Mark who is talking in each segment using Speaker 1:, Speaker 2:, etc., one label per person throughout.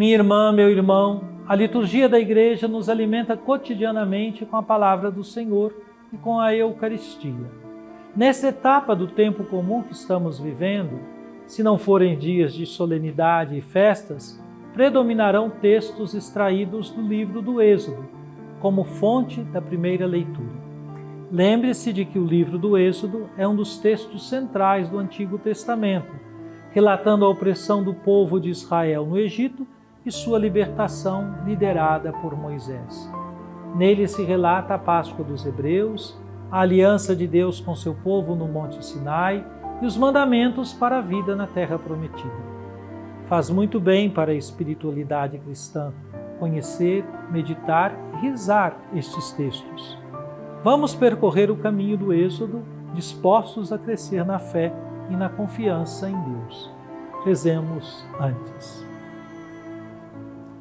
Speaker 1: Minha irmã, meu irmão, a liturgia da Igreja nos alimenta cotidianamente com a palavra do Senhor e com a Eucaristia. Nessa etapa do tempo comum que estamos vivendo, se não forem dias de solenidade e festas, predominarão textos extraídos do livro do Êxodo, como fonte da primeira leitura. Lembre-se de que o livro do Êxodo é um dos textos centrais do Antigo Testamento, relatando a opressão do povo de Israel no Egito e sua libertação liderada por Moisés. Nele se relata a Páscoa dos Hebreus, a aliança de Deus com seu povo no Monte Sinai e os mandamentos para a vida na Terra Prometida. Faz muito bem para a espiritualidade cristã conhecer, meditar e rezar estes textos. Vamos percorrer o caminho do Êxodo, dispostos a crescer na fé e na confiança em Deus. Rezemos antes.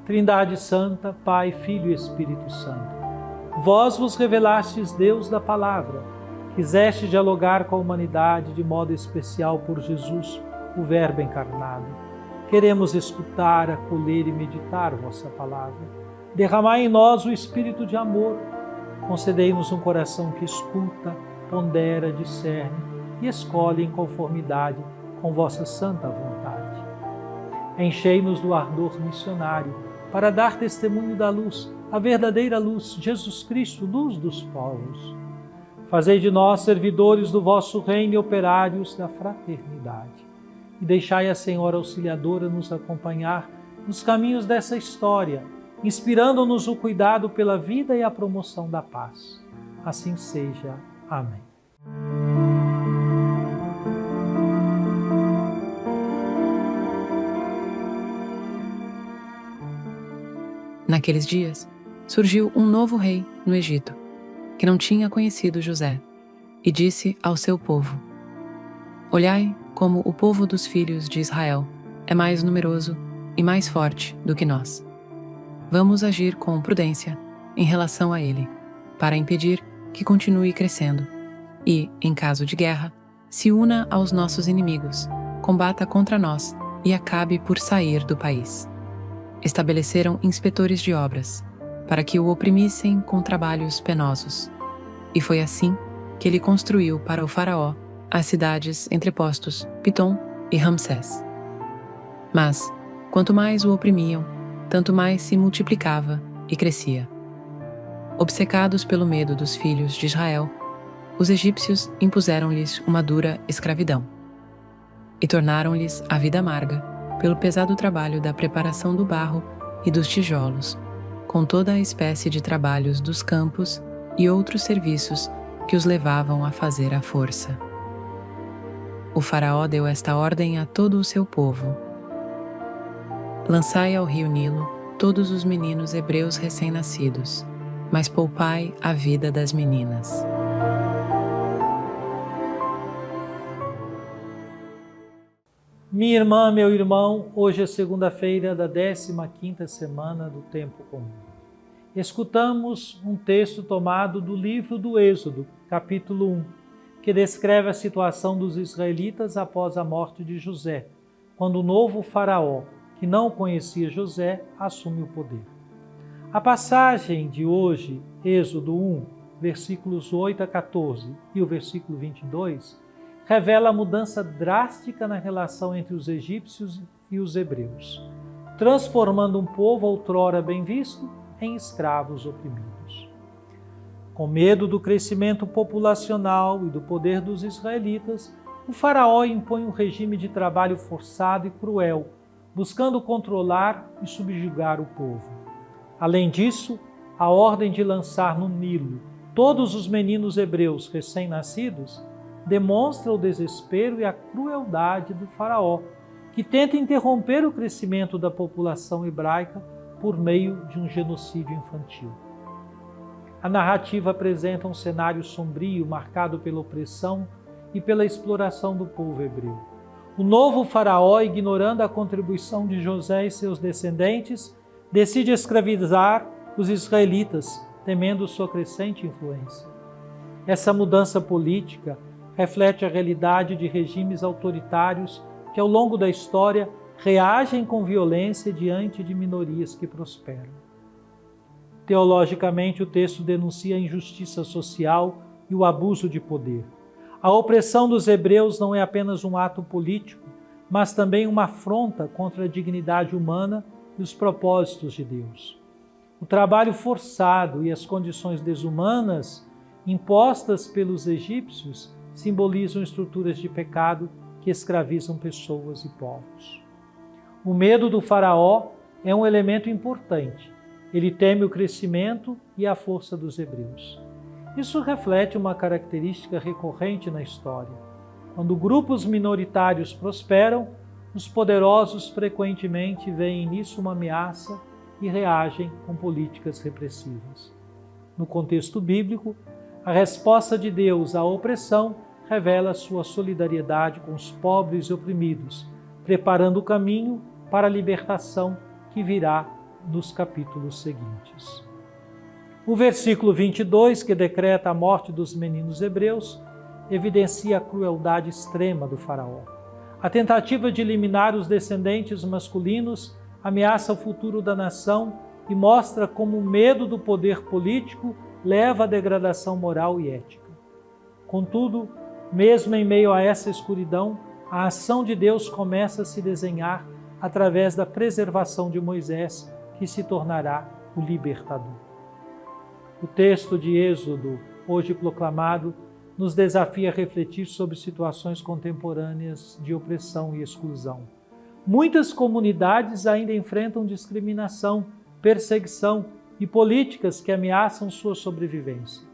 Speaker 1: Trindade Santa, Pai, Filho e Espírito Santo, vós vos revelastes Deus da palavra, quiseste dialogar com a humanidade de modo especial por Jesus, o Verbo encarnado. Queremos escutar, acolher e meditar vossa palavra. Derramai em nós o espírito de amor. Concedei-nos um coração que escuta, pondera, discerne e escolhe em conformidade com vossa santa vontade. Enchei-nos do ardor missionário para dar testemunho da luz, a verdadeira luz, Jesus Cristo, luz dos povos. Fazei de nós servidores do vosso reino e operários da fraternidade. E deixai a Senhora Auxiliadora nos acompanhar nos caminhos dessa história, inspirando-nos o cuidado pela vida e a promoção da paz. Assim seja. Amém.
Speaker 2: Naqueles dias, surgiu um novo rei no Egito, que não tinha conhecido José, e disse ao seu povo: Olhai como o povo dos filhos de Israel é mais numeroso e mais forte do que nós. Vamos agir com prudência em relação a ele, para impedir que continue crescendo e, em caso de guerra, se una aos nossos inimigos, combata contra nós e acabe por sair do país. Estabeleceram inspetores de obras, para que o oprimissem com trabalhos penosos. E foi assim que ele construiu para o faraó as cidades entrepostos Pitom e Ramsés. Mas, quanto mais o oprimiam, tanto mais se multiplicava e crescia. Obcecados pelo medo dos filhos de Israel, os egípcios impuseram-lhes uma dura escravidão e tornaram-lhes a vida amarga pelo pesado trabalho da preparação do barro e dos tijolos, com toda a espécie de trabalhos dos campos e outros serviços que os levavam a fazer à força. O faraó deu esta ordem a todo o seu povo: Lançai ao rio Nilo todos os meninos hebreus recém-nascidos, mas poupai a vida das meninas.
Speaker 1: Minha irmã, meu irmão, hoje é segunda-feira da 15ª semana do Tempo Comum. Escutamos um texto tomado do livro do Êxodo, capítulo 1, que descreve a situação dos israelitas após a morte de José, quando o novo faraó, que não conhecia José, assume o poder. A passagem de hoje, Êxodo 1, versículos 8 a 14 e o versículo 22, revela a mudança drástica na relação entre os egípcios e os hebreus, transformando um povo outrora bem visto em escravos oprimidos. Com medo do crescimento populacional e do poder dos israelitas, o faraó impõe um regime de trabalho forçado e cruel, buscando controlar e subjugar o povo. Além disso, a ordem de lançar no Nilo todos os meninos hebreus recém-nascidos demonstra o desespero e a crueldade do faraó, que tenta interromper o crescimento da população hebraica por meio de um genocídio infantil. A narrativa apresenta um cenário sombrio marcado pela opressão e pela exploração do povo hebreu. O novo faraó, ignorando a contribuição de José e seus descendentes, decide escravizar os israelitas, temendo sua crescente influência. Essa mudança política reflete a realidade de regimes autoritários que, ao longo da história, reagem com violência diante de minorias que prosperam. Teologicamente, o texto denuncia a injustiça social e o abuso de poder. A opressão dos hebreus não é apenas um ato político, mas também uma afronta contra a dignidade humana e os propósitos de Deus. O trabalho forçado e as condições desumanas impostas pelos egípcios simbolizam estruturas de pecado que escravizam pessoas e povos. O medo do faraó é um elemento importante. Ele teme o crescimento e a força dos hebreus. Isso reflete uma característica recorrente na história. Quando grupos minoritários prosperam, os poderosos frequentemente veem nisso uma ameaça e reagem com políticas repressivas. No contexto bíblico, a resposta de Deus à opressão revela sua solidariedade com os pobres e oprimidos, preparando o caminho para a libertação que virá nos capítulos seguintes. O versículo 22, que decreta a morte dos meninos hebreus, evidencia a crueldade extrema do faraó. A tentativa de eliminar os descendentes masculinos ameaça o futuro da nação e mostra como o medo do poder político leva à degradação moral e ética. Contudo, mesmo em meio a essa escuridão, a ação de Deus começa a se desenhar através da preservação de Moisés, que se tornará o libertador. O texto de Êxodo, hoje proclamado, nos desafia a refletir sobre situações contemporâneas de opressão e exclusão. Muitas comunidades ainda enfrentam discriminação, perseguição e políticas que ameaçam sua sobrevivência.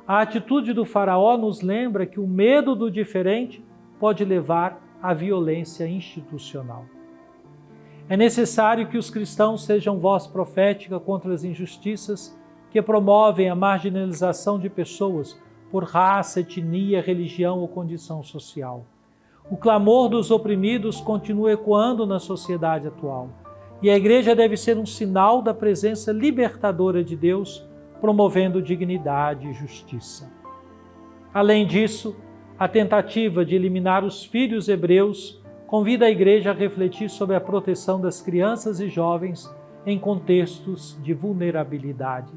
Speaker 1: A atitude do faraó nos lembra que o medo do diferente pode levar à violência institucional. É necessário que os cristãos sejam voz profética contra as injustiças que promovem a marginalização de pessoas por raça, etnia, religião ou condição social. O clamor dos oprimidos continua ecoando na sociedade atual, e a Igreja deve ser um sinal da presença libertadora de Deus, promovendo dignidade e justiça. Além disso, a tentativa de eliminar os filhos hebreus convida a Igreja a refletir sobre a proteção das crianças e jovens em contextos de vulnerabilidade.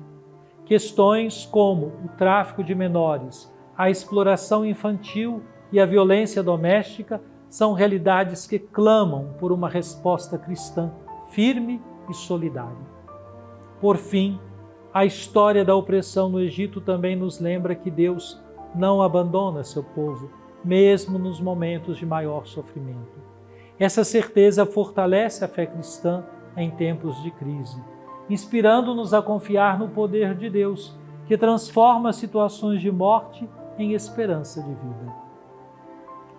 Speaker 1: Questões como o tráfico de menores, a exploração infantil e a violência doméstica são realidades que clamam por uma resposta cristã firme e solidária. Por fim, a história da opressão no Egito também nos lembra que Deus não abandona seu povo, mesmo nos momentos de maior sofrimento. Essa certeza fortalece a fé cristã em tempos de crise, inspirando-nos a confiar no poder de Deus, que transforma situações de morte em esperança de vida.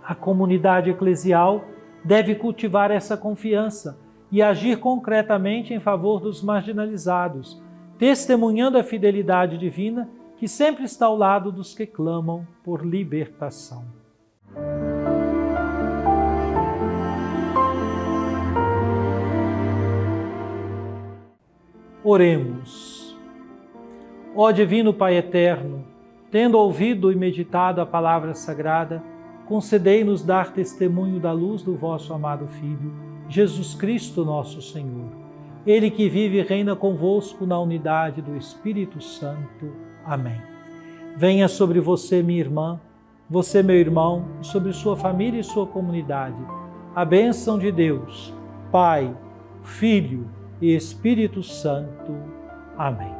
Speaker 1: A comunidade eclesial deve cultivar essa confiança e agir concretamente em favor dos marginalizados, testemunhando a fidelidade divina que sempre está ao lado dos que clamam por libertação. Oremos. Ó Divino Pai Eterno, tendo ouvido e meditado a palavra sagrada, concedei-nos dar testemunho da luz do vosso amado Filho, Jesus Cristo nosso Senhor. Ele que vive e reina convosco na unidade do Espírito Santo. Amém. Venha sobre você, minha irmã, você, meu irmão, sobre sua família e sua comunidade, a bênção de Deus, Pai, Filho e Espírito Santo. Amém.